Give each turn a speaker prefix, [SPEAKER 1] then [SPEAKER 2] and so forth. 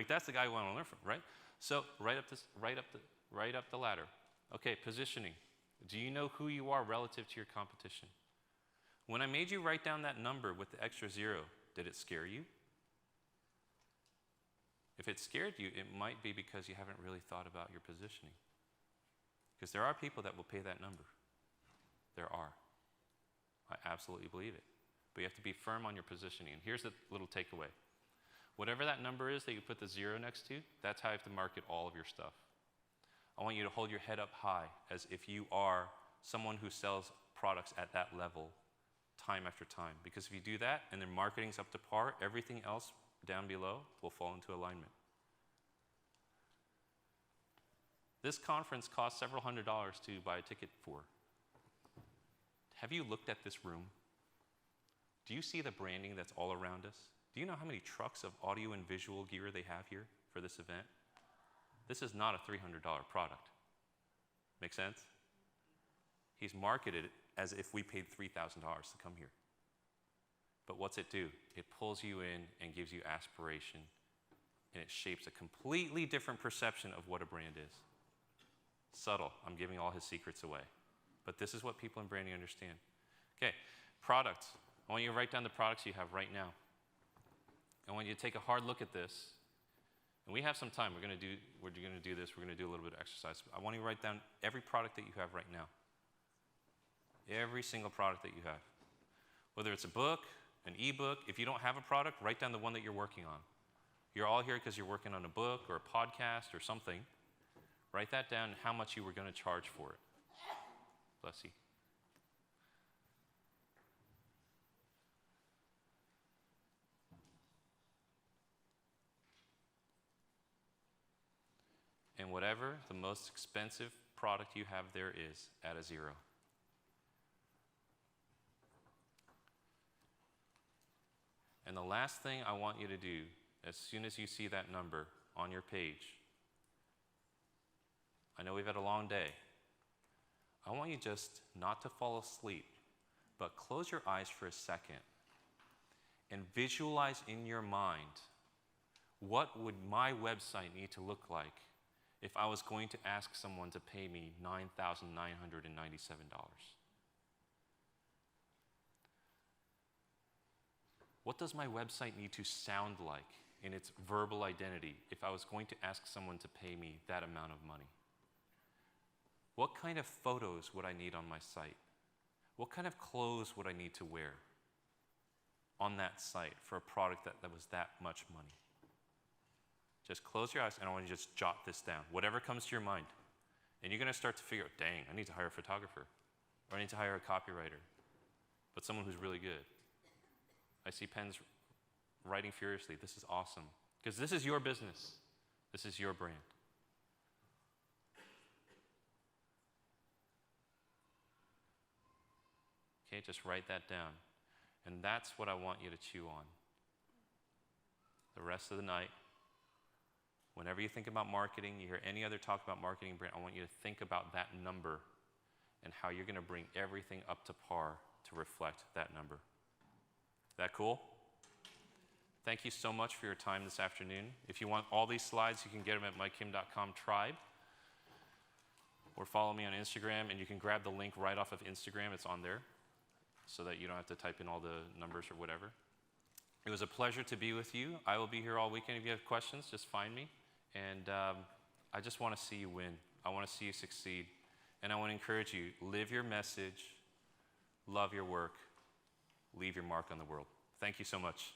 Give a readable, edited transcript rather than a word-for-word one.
[SPEAKER 1] Like that's the guy we want to learn from, right? So right up the ladder. Okay, positioning. Do you know who you are relative to your competition? When I made you write down that number with the extra 0, did it scare you? If it scared you, it might be because you haven't really thought about your positioning. Because there are people that will pay that number. There are. I absolutely believe it. But you have to be firm on your positioning. And here's the little takeaway. Whatever that number is that you put the 0 next to, that's how you have to market all of your stuff. I want you to hold your head up high as if you are someone who sells products at that level time after time. Because if you do that and their marketing's up to par, everything else down below will fall into alignment. This conference costs several $100s to buy a ticket for. Have you looked at this room? Do you see the branding that's all around us? Do you know how many trucks of audio and visual gear they have here for this event? This is not a $300 product. Make sense? He's marketed it as if we paid $3,000 to come here. But what's it do? It pulls you in and gives you aspiration, and it shapes a completely different perception of what a brand is. Subtle. I'm giving all his secrets away. But this is what people in branding understand. Okay, products. I want you to write down the products you have right now. I want you to take a hard look at this. And we have some time. We're going to do this. We're going to do a little bit of exercise. I want you to write down every product that you have right now. Every single product that you have. Whether it's a book, an ebook. If you don't have a product, write down the one that you're working on. You're all here because you're working on a book or a podcast or something. Write that down and how much you were going to charge for it. Bless you. And whatever the most expensive product you have there is, add a 0. And the last thing I want you to do, as soon as you see that number on your page, I know we've had a long day. I want you just not to fall asleep, but close your eyes for a second and visualize in your mind, what would my website need to look like if I was going to ask someone to pay me $9,997? What does my website need to sound like in its verbal identity if I was going to ask someone to pay me that amount of money? What kind of photos would I need on my site? What kind of clothes would I need to wear on that site for a product that was that much money? Just close your eyes and I want you to just jot this down. Whatever comes to your mind. And you're going to start to figure out, dang, I need to hire a photographer. Or I need to hire a copywriter. But someone who's really good. I see pens writing furiously. This is awesome. Because this is your business. This is your brand. Okay, just write that down. And that's what I want you to chew on. The rest of the night, whenever you think about marketing, you hear any other talk about marketing brand, I want you to think about that number and how you're going to bring everything up to par to reflect that number. Is that cool? Thank you so much for your time this afternoon. If you want all these slides, you can get them at MikeKim.com/tribe. Or follow me on Instagram, and you can grab the link right off of Instagram. It's on there, so that you don't have to type in all the numbers or whatever. It was a pleasure to be with you. I will be here all weekend. If you have questions, just find me. And I just want to see you win. I want to see you succeed. And I want to encourage you, live your message, love your work, leave your mark on the world. Thank you so much.